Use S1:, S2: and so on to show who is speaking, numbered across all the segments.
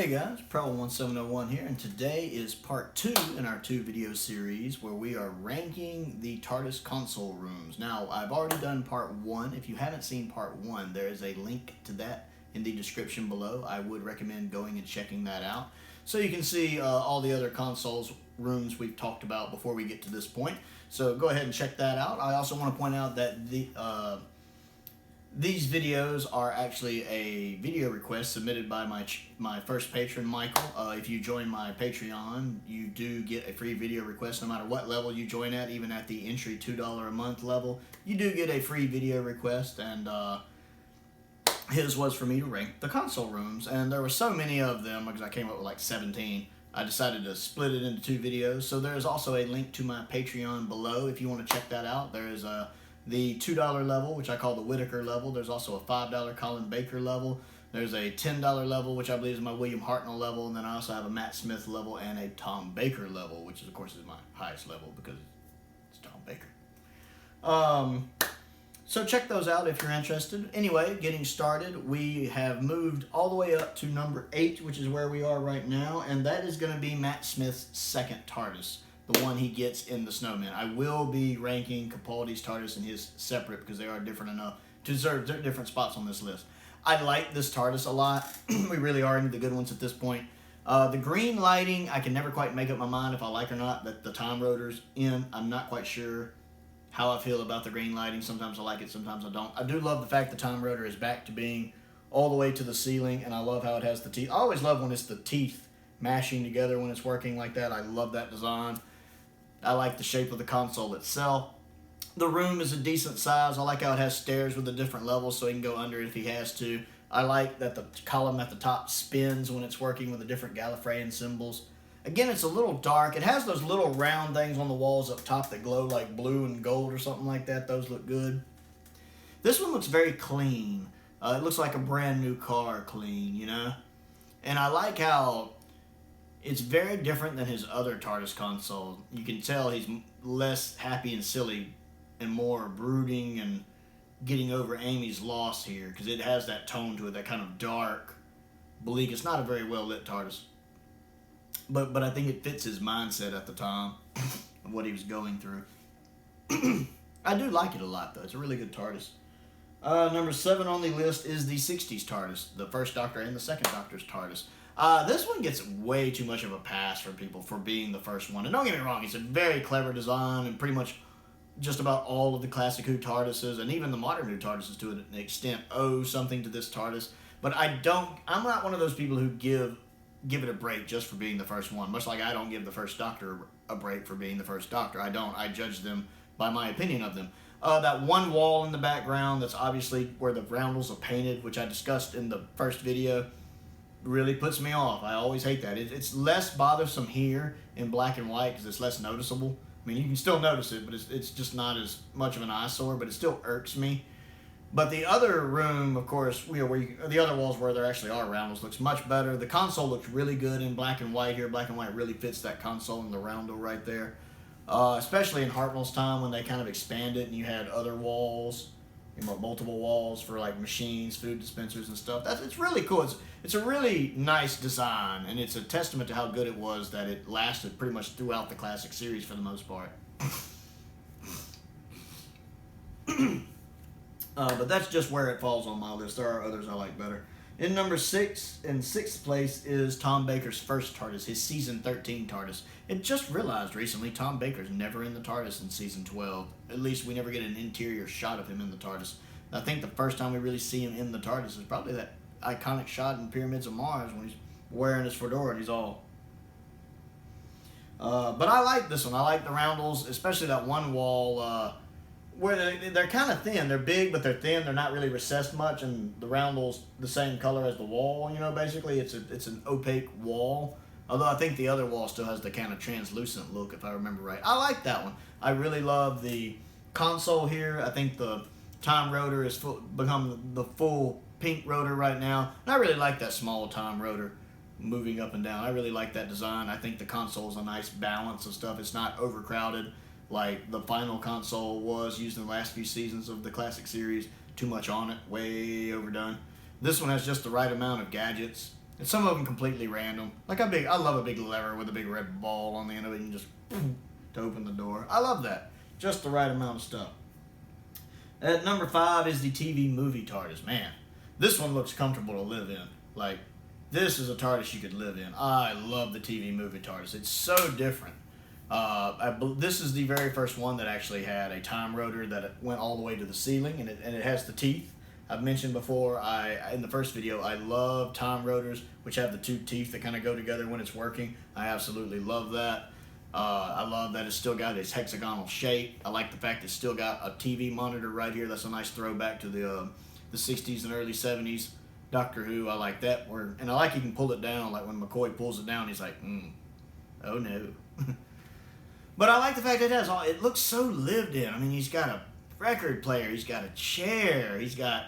S1: Hey guys, Pro1701 here, and today is part 2 in our 2-video series where we are ranking the Tardis console rooms. Now, I've already done part 1. If you haven't seen part 1, there is a link to that in the description below. I would recommend going and checking that out so you can see all the other consoles rooms we've talked about before we get to this point. So go ahead and check that out. I also want to point out that these videos are actually a video request submitted by my first patron, Michael. If you join my Patreon, you do get a free video request no matter what level you join at, even at the entry $2 a month level. You do get a free video request, and his was for me to rank the console rooms. And there were so many of them, because I came up with like 17, I decided to split it into 2 videos. So there's also a link to my Patreon below if you want to check that out. There is the $2 level, which I call the Whitaker level. There's also a $5 Colin Baker level. There's a $10 level, which I believe is my William Hartnell level. And then I also have a Matt Smith level and a Tom Baker level, which of course is my highest level because it's Tom Baker. So check those out if you're interested. Anyway, getting started, we have moved all the way up to number 8, which is where we are right now. And that is going to be Matt Smith's second Tardis, the one he gets in the Snowman. I will be ranking Capaldi's Tardis and his separate because they are different enough to deserve different spots on this list. I like this Tardis a lot. We really are into the good ones at this point. The green lighting, I can never quite make up my mind if I like or not that the time rotor's in. I'm not quite sure how I feel about the green lighting. Sometimes I like it, sometimes I don't. I do love the fact the time rotor is back to being all the way to the ceiling, and I love how it has the teeth. I always love when it's the teeth mashing together when it's working like that. I love that design. I like the shape of the console itself. The room is a decent size. I like how it has stairs with the different levels so he can go under it if he has to. I like that the column at the top spins when it's working with the different Gallifreyan symbols. Again, it's a little dark. It has those little round things on the walls up top that glow like blue and gold or something like that. Those look good. This one looks very clean. It looks like a brand new car clean, you know? And I like how it's very different than his other TARDIS console. You can tell he's less happy and silly and more brooding and getting over Amy's loss here because it has that tone to it, that kind of dark, bleak. It's not a very well lit TARDIS. But I think it fits his mindset at the time of what he was going through. I do like it a lot, though. It's a really good TARDIS. Number 7 on the list is the 60s TARDIS, the first Doctor and the second Doctor's TARDIS. This one gets way too much of a pass from people for being the first one. And don't get me wrong, it's a very clever design, and pretty much just about all of the classic Who TARDISes, and even the modern Who TARDISes to an extent, owe something to this TARDIS. But I'm not one of those people who give it a break just for being the first one. Much like I don't give the first Doctor a break for being the first Doctor. I judge them by my opinion of them. That one wall in the background that's obviously where the roundels are painted, which I discussed in the first video, really puts me off. I always hate that. It's less bothersome here in black and white because it's less noticeable. I mean, you can still notice it, but it's just not as much of an eyesore, but it still irks me. But the other room, of course, the other walls where there actually are roundels looks much better. The console looks really good in black and white here. Black and white really fits that console and the roundel right there. Especially in Hartnell's time when they kind of expanded and you had other walls, multiple walls for like machines, food dispensers and stuff. It's really cool. It's a really nice design, and it's a testament to how good it was that it lasted pretty much throughout the classic series for the most part. But that's just where it falls on my list. There are others I like better. In number 6, in 6th place, is Tom Baker's first TARDIS, his season 13 TARDIS. It just realized recently Tom Baker's never in the TARDIS in season 12. At least we never get an interior shot of him in the TARDIS. I think the first time we really see him in the TARDIS is probably that iconic shot in Pyramids of Mars when he's wearing his fedora and he's all... But I like this one. I like the roundels, especially that one wall... where they're kind of thin. They're big, but they're thin. They're not really recessed much, and the roundel's the same color as the wall, basically. It's an opaque wall. Although I think the other wall still has the kind of translucent look, if I remember right. I like that one. I really love the console here. I think the time rotor has become the full pink rotor right now. And I really like that small time rotor moving up and down. I really like that design. I think the console is a nice balance of stuff. It's not overcrowded like the final console was used in the last few seasons of the classic series. Too much on it, way overdone. This one has just the right amount of gadgets. And some of them completely random. Like I love a big lever with a big red ball on the end of it and just to open the door. I love that. Just the right amount of stuff. At number 5 is the TV movie TARDIS. Man, this one looks comfortable to live in. Like, this is a TARDIS you could live in. I love the TV movie TARDIS. It's so different. This is the very first one that actually had a time rotor that went all the way to the ceiling, and it has the teeth. I've mentioned before, in the first video, I love time rotors, which have the 2 teeth that kind of go together when it's working. I absolutely love that. I love that it's still got its hexagonal shape. I like the fact it's still got a TV monitor right here. That's a nice throwback to the 60s and early 70s Doctor Who. I like that. And I like you can pull it down. Like when McCoy pulls it down, he's like, oh no. But I like the fact that it looks so lived in. I mean, he's got a record player. He's got a chair. He's got,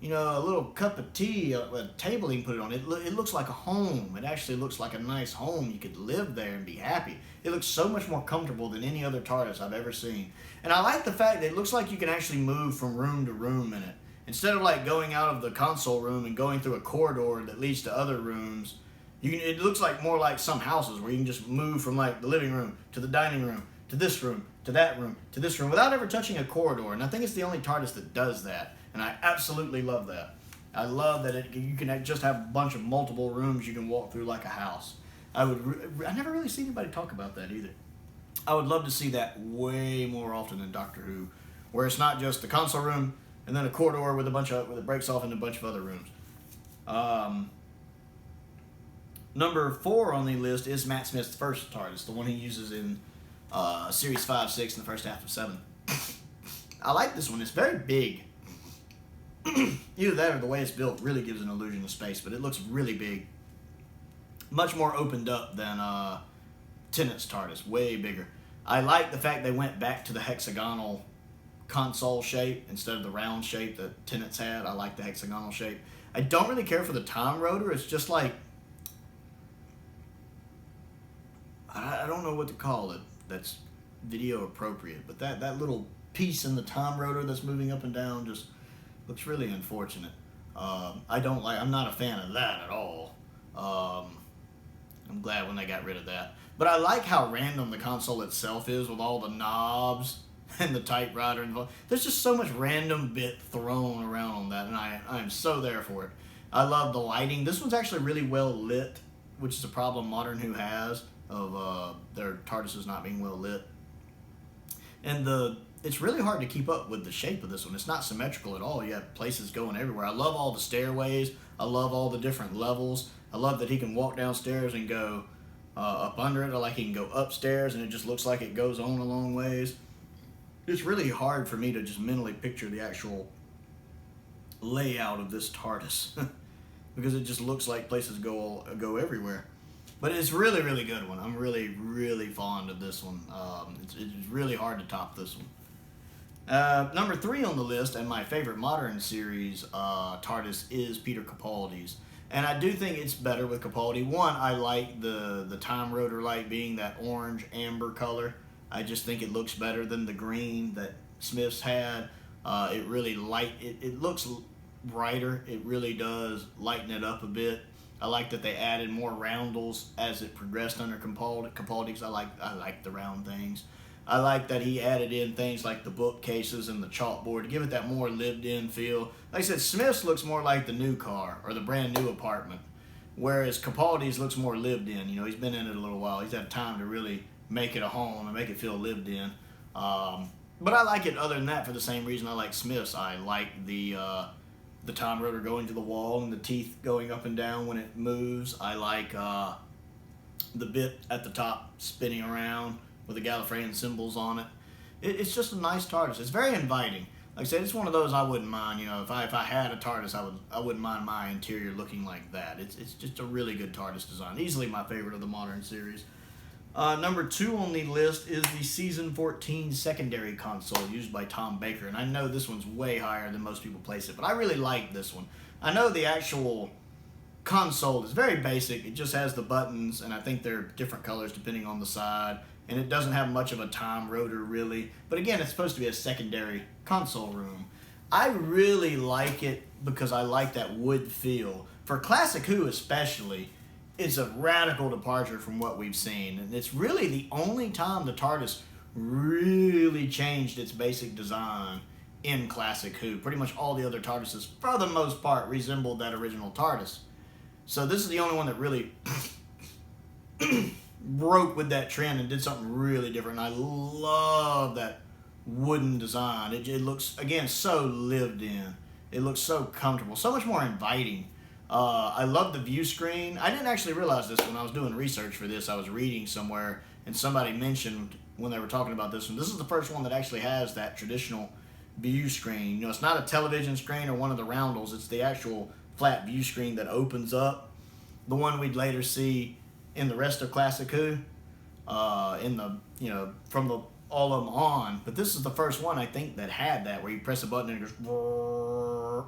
S1: a little cup of tea, a table he can put it on. It looks like a home. It actually looks like a nice home. You could live there and be happy. It looks so much more comfortable than any other TARDIS I've ever seen. And I like the fact that it looks like you can actually move from room to room in it. Instead of like going out of the console room and going through a corridor that leads to other rooms, it looks like more like some houses where you can just move from like the living room to the dining room to this room to that room to this room without ever touching a corridor. And I think it's the only TARDIS that does that. And I absolutely love that. I love that you can just have a bunch of multiple rooms you can walk through like a house. I never really see anybody talk about that either. I would love to see that way more often in Doctor Who, where it's not just the console room and then a corridor with it breaks off into a bunch of other rooms. Number 4 on the list is Matt Smith's first TARDIS, the one he uses in Series 5, 6, and the first half of 7. I like this one. It's very big. Either that or the way it's built really gives an illusion of space, but it looks really big. Much more opened up than Tennant's TARDIS, way bigger. I like the fact they went back to the hexagonal console shape instead of the round shape that Tennant's had. I like the hexagonal shape. I don't really care for the time rotor. It's just like, I don't know what to call it that's video appropriate, but that little piece in the time rotor that's moving up and down just looks really unfortunate. I'm not a fan of that at all. I'm glad when they got rid of that. But I like how random the console itself is with all the knobs and the typewriter involved. There's just so much random bit thrown around on that, and I'm so there for it. I love the lighting. This one's actually really well lit, which is a problem Modern Who has of their TARDISes not being well lit. And it's really hard to keep up with the shape of this one. It's not symmetrical at all. You have places going everywhere. I love all the stairways. I love all the different levels. I love that he can walk downstairs and go up under it, or like he can go upstairs and it just looks like it goes on a long ways. It's really hard for me to just mentally picture the actual layout of this TARDIS because it just looks like places go everywhere. But it's really, really good one. I'm really, really fond of this one. It's really hard to top this one. Number 3 on the list, and my favorite modern series TARDIS, is Peter Capaldi's. And I do think it's better with Capaldi. One, I like the time rotor light being that orange amber color. I just think it looks better than the green that Smith's had. It really it looks brighter. It really does lighten it up a bit. I like that they added more roundels as it progressed under Capaldi, because I like the round things. I like that he added in things like the bookcases and the chalkboard to give it that more lived-in feel. Like I said, Smith's looks more like the new car or the brand new apartment, whereas Capaldi's looks more lived in. He's been in it a little while. He's had time to really make it a home and make it feel lived in. But I like it other than that for the same reason I like Smith's. I like the time rotor going to the wall and the teeth going up and down when it moves. I like the bit at the top spinning around with the Gallifreyan symbols on it. It's just a nice TARDIS. It's very inviting. Like I said, it's one of those I wouldn't mind. If I had a TARDIS, I wouldn't mind my interior looking like that. It's just a really good TARDIS design. Easily my favorite of the modern series. Number 2 on the list is the Season 14 secondary console used by Tom Baker. And I know this one's way higher than most people place it, but I really like this one. I know the actual console is very basic. It just has the buttons, and I think they're different colors depending on the side. And it doesn't have much of a time rotor, really. But again, it's supposed to be a secondary console room. I really like it because I like that wood feel. for Classic Who especially, it's a radical departure from what we've seen. And it's really the only time the TARDIS really changed its basic design in Classic Who. Pretty much all the other TARDISes, for the most part, resembled that original TARDIS. So this is the only one that really broke with that trend and did something really different. And I love that wooden design. It looks, again, so lived in. It looks so comfortable, so much more inviting. I love the view screen. I didn't actually realize this when I was doing research for this. I was reading somewhere, and somebody mentioned when they were talking about this one, this is the first one that actually has that traditional view screen. You know, it's not a television screen or one of the roundels. It's the actual flat view screen that opens up. The one we'd later see in the rest of Classic Who, in the, you know, from the all of them on. But this is the first one, I think, that had that, where you press a button and it goes,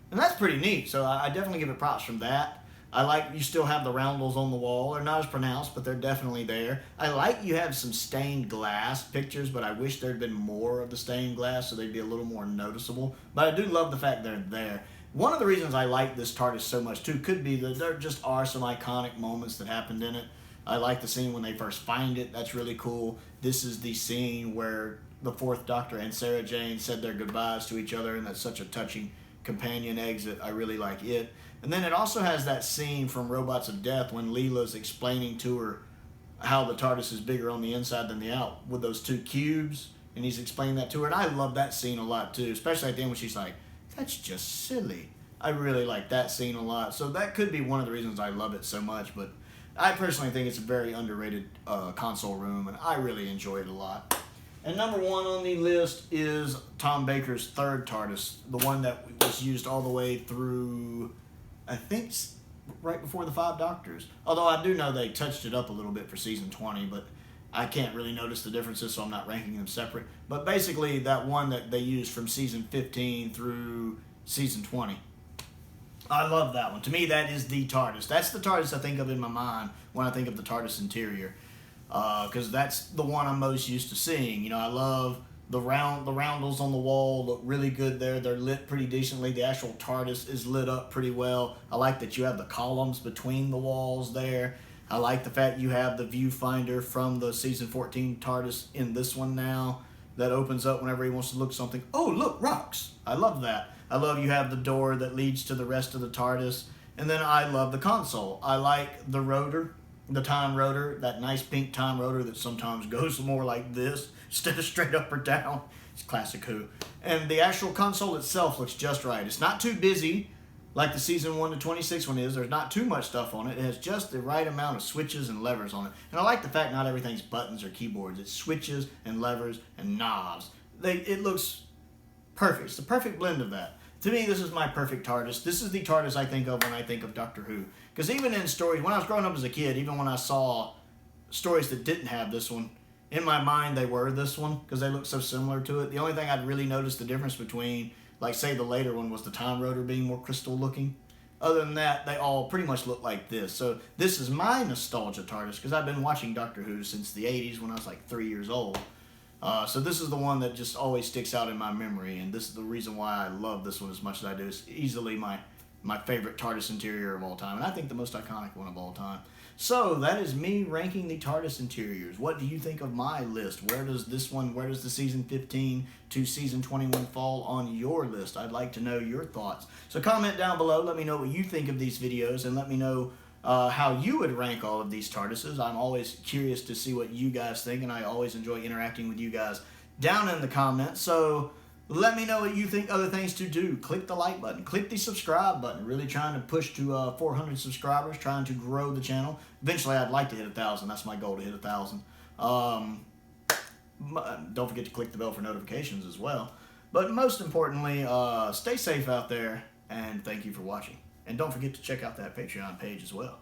S1: and that's pretty neat. So I definitely give it props from that. I like you still have the roundels on the wall. They're not as pronounced, but they're definitely there. I like you have some stained glass pictures, but I wish there'd been more of the stained glass so they'd be a little more noticeable. But I do love the fact they're there. One of the reasons I like this TARDIS so much, too, could be that there just are some iconic moments that happened in it. I like the scene when they first find it. That's really cool. This is the scene where the Fourth Doctor and Sarah Jane said their goodbyes to each other, and that's such a touching companion exit. I really like it. And then it also has that scene from Robots of Death when Leela's explaining to her how the TARDIS is bigger on the inside than the out with those two cubes, and he's explaining that to her. And I love that scene a lot, too, especially at the end when she's like, that's just silly. I really like that scene a lot. So that could be one of the reasons I love it so much. But I personally think it's a very underrated console room, and I really enjoy it a lot. And number one on the list is Tom Baker's third TARDIS, the one that was used all the way through, I think, right before the Five Doctors. Although I do know they touched it up a little bit for season 20, but I can't really notice the differences, so I'm not ranking them separate. But basically, that one that they used from season 15 through season 20. I love that one. To me, that is the TARDIS. That's the TARDIS I think of in my mind when I think of the TARDIS interior. Because that's the one I'm most used to seeing. You know, I love the roundels on the wall look really good there. They're lit pretty decently. The actual TARDIS is lit up pretty well. I like that you have the columns between the walls there. I like the fact you have the viewfinder from the season 14 TARDIS in this one now that opens up whenever he wants to look something. Oh, look, rocks. I love that. I love you have the door that leads to the rest of the TARDIS. And then I love the console. I like the rotor, the time rotor, that nice pink time rotor that sometimes goes more like this instead of straight up or down. It's Classic Who. And the actual console itself looks just right. It's not too busy like the season 1 to 26 one is. There's not too much stuff on it. It has just the right amount of switches and levers on it. And I like the fact not everything's buttons or keyboards. It's switches and levers and knobs. It looks perfect. It's the perfect blend of that. To me, this is my perfect TARDIS. This is the TARDIS I think of when I think of Doctor Who. Because even in stories, when I was growing up as a kid, even when I saw stories that didn't have this one, in my mind they were this one because they look so similar to it. The only thing I'd really noticed the difference between, like say the later one, was the time rotor being more crystal looking. Other than that, they all pretty much look like this. So this is my nostalgia TARDIS because I've been watching Doctor Who since the 80s when I was like 3 years old. So this is the one that just always sticks out in my memory, and this is the reason why I love this one as much as I do. It's easily my favorite TARDIS interior of all time, and I think the most iconic one of all time. So that is me ranking the TARDIS interiors. What do you think of my list? Where does the season 15 to season 21 fall on your list? I'd like to know your thoughts. So comment down below, let me know what you think of these videos, and let me know how you would rank all of these TARDISes. I'm always curious to see what you guys think, and I always enjoy interacting with you guys down in the comments. So let me know what you think other things to do. Click the like button. Click the subscribe button. Really trying to push to 400 subscribers, trying to grow the channel. Eventually, I'd like to hit 1,000. That's my goal, to hit 1,000. Don't forget to click the bell for notifications as well. But most importantly, stay safe out there, and thank you for watching. And don't forget to check out that Patreon page as well.